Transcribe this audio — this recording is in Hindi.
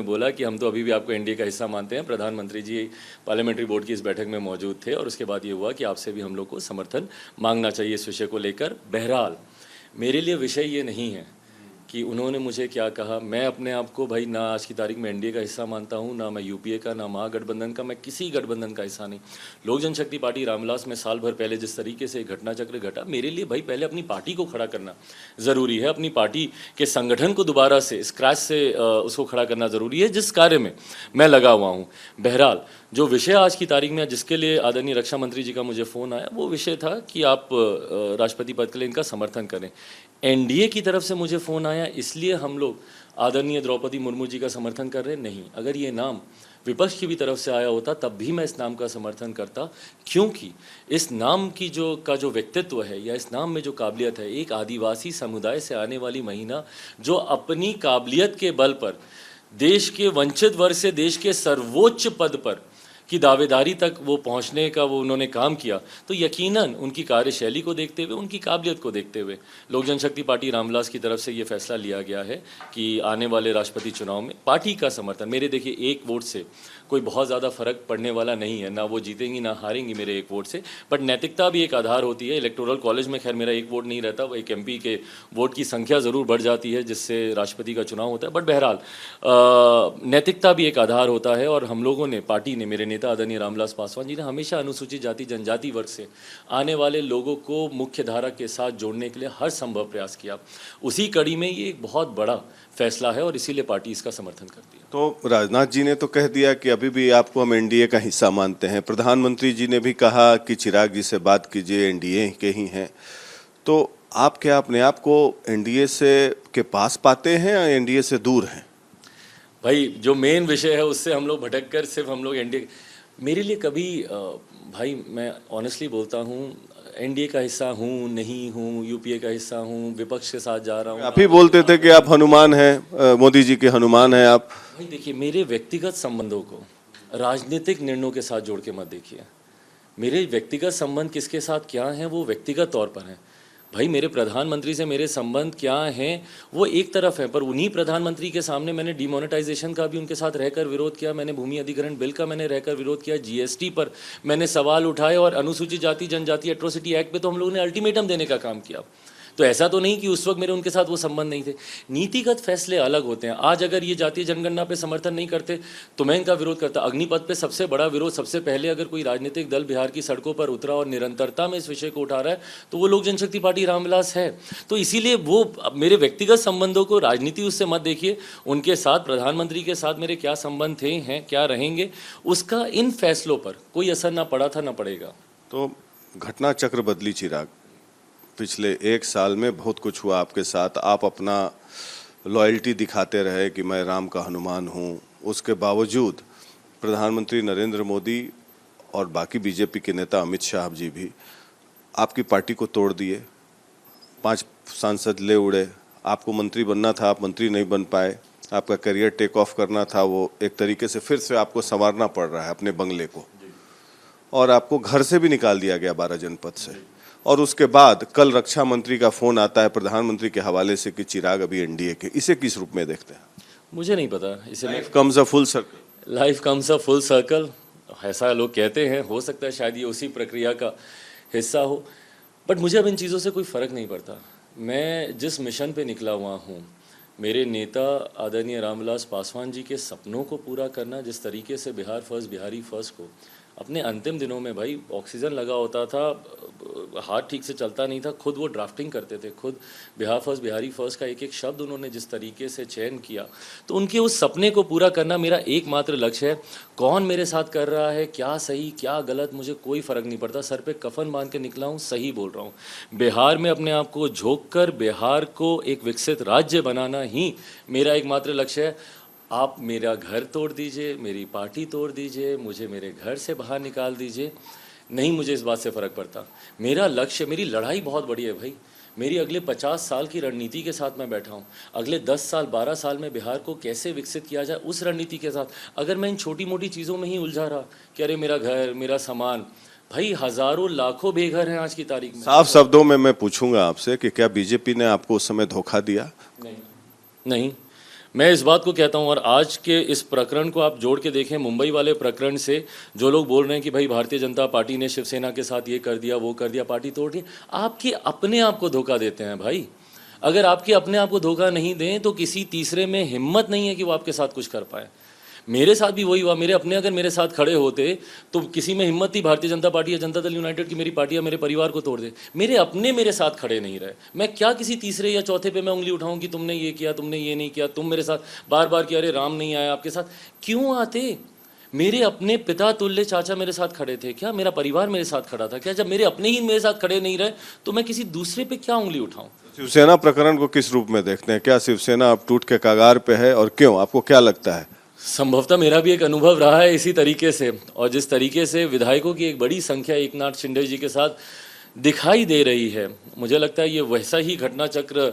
बोला कि हम तो अभी भी आपको एनडीए का हिस्सा मानते हैं। प्रधानमंत्री जी पार्लियामेंट्री बोर्ड की इस बैठक में मौजूद थे और उसके बाद ये हुआ कि आपसे भी हम लोग को समर्थन मांगना चाहिए इस विषय को लेकर। बहरहाल मेरे लिए विषय ये नहीं है कि उन्होंने मुझे क्या कहा। मैं अपने आप को भाई ना आज की तारीख में एनडीए का हिस्सा मानता हूं, ना मैं यूपीए का, ना महागठबंधन का, मैं किसी गठबंधन का हिस्सा नहीं। लोक जनशक्ति पार्टी रामविलास में साल भर पहले जिस तरीके से घटना चक्र घटा, मेरे लिए भाई पहले अपनी पार्टी को खड़ा करना ज़रूरी है, अपनी पार्टी के संगठन को दोबारा से स्क्रैच से उसको खड़ा करना ज़रूरी है, जिस कार्य में मैं लगा हुआ हूँ। बहरहाल जो विषय आज की तारीख में जिसके लिए आदरणीय रक्षा मंत्री जी का मुझे फ़ोन आया, वो विषय था कि आप राष्ट्रपति पद के लिए इनका समर्थन करें। एनडीए की तरफ से मुझे फ़ोन आया, इसलिए हम लोग आदरणीय द्रौपदी मुर्मू जी का समर्थन कर रहे नहीं। अगर ये नाम विपक्ष की भी तरफ से आया होता तब भी मैं इस नाम का समर्थन करता, क्योंकि इस नाम की जो व्यक्तित्व है या इस नाम में जो काबिलियत है, एक आदिवासी समुदाय से आने वाली महिला जो अपनी काबिलियत के बल पर देश के वंचित वर्ग से देश के सर्वोच्च पद पर की दावेदारी तक वो पहुंचने का वो उन्होंने काम किया, तो यकीनन उनकी कार्यशैली को देखते हुए, उनकी काबिलियत को देखते हुए लोक जनशक्ति पार्टी रामविलास की तरफ से ये फैसला लिया गया है कि आने वाले राष्ट्रपति चुनाव में पार्टी का समर्थन। मेरे देखिए एक वोट से कोई बहुत ज़्यादा फर्क पड़ने वाला नहीं है, ना वो जीतेंगी ना हारेंगी मेरे एक वोट से, बट नैतिकता भी एक आधार होती है। इलेक्टोरल कॉलेज में खैर मेरा एक वोट नहीं रहता, वो एक एमपी के वोट की संख्या ज़रूर बढ़ जाती है जिससे राष्ट्रपति का चुनाव होता है, बट बहरहाल नैतिकता भी एक आधार होता है। और हम लोगों ने, पार्टी ने, मेरे नेता आदरणीय रामविलास पासवान जी ने हमेशा अनुसूचित जाति जनजाति वर्ग से आने वाले लोगों को मुख्य धारा के साथ जोड़ने के लिए हर संभव प्रयास किया। उसी कड़ी में ये एक बहुत बड़ा फैसला है और इसीलिए पार्टी इसका समर्थन करती है। तो राजनाथ जी ने तो कह दिया कि अभी भी आपको हम एनडीए का हिस्सा मानते हैं। प्रधानमंत्री जी ने भी कहा कि चिराग जी से बात कीजिए, एनडीए के ही हैं। तो आप क्या अपने आप को एनडीए से के पास पाते हैं या एनडीए से दूर हैं? भाई जो मेन विषय है उससे हम लोग भटक कर सिर्फ हम लोग एनडीए, मेरे लिए कभी भाई मैं ऑनेस्टली बोलता हूँ, एनडीए का हिस्सा हूँ नहीं हूँ, यूपीए का हिस्सा हूँ, विपक्ष के साथ जा रहा हूँ। आप ही बोलते थे कि आप हनुमान हैं, मोदी जी के हनुमान हैं आप। भाई देखिए, मेरे व्यक्तिगत संबंधों को राजनीतिक निर्णयों के साथ जोड़ के मत देखिए। मेरे व्यक्तिगत संबंध किसके साथ क्या हैं वो व्यक्तिगत तौर पर हैं। भाई मेरे प्रधानमंत्री से मेरे संबंध क्या हैं वो एक तरफ है, पर उन्हीं प्रधानमंत्री के सामने मैंने डिमोनेटाइजेशन का भी उनके साथ रहकर विरोध किया, मैंने भूमि अधिग्रहण बिल का मैंने रहकर विरोध किया, जीएसटी पर मैंने सवाल उठाए और अनुसूचित जाति जनजाति एट्रोसिटी एक्ट पे तो हम लोगों ने अल्टीमेटम देने का काम किया। तो ऐसा तो नहीं कि उस वक्त मेरे उनके साथ वो संबंध नहीं थे। नीतिगत फैसले अलग होते हैं। आज अगर ये जातीय जनगणना पे समर्थन नहीं करते तो मैं इनका विरोध करता। अग्निपथ पे सबसे बड़ा विरोध, सबसे पहले अगर कोई राजनीतिक दल बिहार की सड़कों पर उतरा और निरंतरता में इस विषय को उठा रहा है तो वो लोक जनशक्ति पार्टी रामविलास है। तो इसीलिए वो मेरे व्यक्तिगत संबंधों को राजनीति उससे मत देखिए। उनके साथ, प्रधानमंत्री के साथ मेरे क्या संबंध थे, हैं, क्या रहेंगे, उसका इन फैसलों पर कोई असर ना पड़ा था ना पड़ेगा। तो घटना चक्र बदली चिराग, पिछले एक साल में बहुत कुछ हुआ आपके साथ। आप अपना लॉयल्टी दिखाते रहे कि मैं राम का हनुमान हूँ। उसके बावजूद प्रधानमंत्री नरेंद्र मोदी और बाकी बीजेपी के नेता अमित शाह जी भी आपकी पार्टी को तोड़ दिए। 5 सांसद ले उड़े। आपको मंत्री बनना था, आप मंत्री नहीं बन पाए। आपका करियर टेक ऑफ करना था, वो एक तरीके से फिर से आपको संवारना पड़ रहा है अपने बंगले को। और आपको घर से भी निकाल दिया गया 12 जनपद से। और उसके बाद कल रक्षा मंत्री का फोन आता है प्रधानमंत्री के हवाले से कि चिराग अभी एनडीए के। इसे किस रूप में देखते हैं? मुझे नहीं पता। इसे life comes a full circle. Life comes a full circle, ऐसा लोग कहते हैं। हो सकता है शायद ये उसी प्रक्रिया का हिस्सा हो, बट मुझे अब इन चीज़ों से कोई फ़र्क नहीं पड़ता। मैं जिस मिशन पे निकला हुआ हूँ, मेरे नेता आदरणीय रामविलास पासवान जी के सपनों को पूरा करना, जिस तरीके से बिहार फर्स्ट, बिहारी फर्स्ट को अपने अंतिम दिनों में, भाई ऑक्सीजन लगा होता था, हाथ ठीक से चलता नहीं था, खुद वो ड्राफ्टिंग करते थे, खुद बिहार फर्स्ट, बिहारी फर्स्ट का एक एक शब्द उन्होंने जिस तरीके से चयन किया, तो उनके उस सपने को पूरा करना मेरा एकमात्र लक्ष्य है। कौन मेरे साथ कर रहा है, क्या सही क्या गलत, मुझे कोई फ़र्क नहीं पड़ता। सर पे कफन बांध के निकला हूँ, सही बोल रहा हूँ। बिहार में अपने आप को झोंक कर बिहार को एक विकसित राज्य बनाना ही मेरा एकमात्र लक्ष्य है। आप मेरा घर तोड़ दीजिए, मेरी पार्टी तोड़ दीजिए, मुझे मेरे घर से बाहर निकाल दीजिए, नहीं मुझे इस बात से फ़र्क पड़ता। मेरा लक्ष्य, मेरी लड़ाई बहुत बड़ी है भाई। मेरी अगले 50 साल की रणनीति के साथ मैं बैठा हूँ। अगले 10 साल 12 साल में बिहार को कैसे विकसित किया जाए उस रणनीति के साथ। अगर मैं इन छोटी मोटी चीज़ों में ही उलझा रहा कि अरे मेरा घर, मेरा सामान, भाई हज़ारों लाखों बेघर हैं आज की तारीख में। साफ शब्दों में मैं पूछूंगा आपसे कि क्या बीजेपी ने आपको उस समय धोखा दिया? नहीं, मैं इस बात को कहता हूं, और आज के इस प्रकरण को आप जोड़ के देखें मुंबई वाले प्रकरण से, जो लोग बोल रहे हैं कि भाई भारतीय जनता पार्टी ने शिवसेना के साथ ये कर दिया वो कर दिया, पार्टी तोड़ दी, आपके अपने आप को धोखा देते हैं भाई। अगर आपके अपने आप को धोखा नहीं दें तो किसी तीसरे में हिम्मत नहीं है कि वो आपके साथ कुछ कर पाए। मेरे साथ भी वही हुआ, मेरे अपने अगर मेरे साथ खड़े होते तो किसी में हिम्मत थी भारतीय जनता पार्टी या जनता दल यूनाइटेड की मेरी पार्टी या मेरे परिवार को तोड़ दे। मेरे अपने मेरे साथ खड़े नहीं रहे, मैं क्या किसी तीसरे या चौथे पे मैं उंगली उठाऊं कि तुमने ये किया, तुमने ये नहीं किया, तुम मेरे साथ बार बार कि अरे राम नहीं आया आपके साथ, क्यों आते? मेरे अपने पिता तुल्य चाचा मेरे साथ खड़े थे क्या? मेरा परिवार मेरे साथ खड़ा था क्या? जब मेरे अपने ही मेरे साथ खड़े नहीं रहे तो मैं किसी दूसरे पे क्या उंगली उठाऊं? शिवसेना प्रकरण को किस रूप में देखते हैं? क्या शिवसेना अब टूट के कगार पे है और क्यों, आपको क्या लगता है? संभवतः मेरा भी एक अनुभव रहा है इसी तरीके से, और जिस तरीके से विधायकों की एक बड़ी संख्या एकनाथ शिंदे जी के साथ दिखाई दे रही है, मुझे लगता है ये वैसा ही घटना चक्र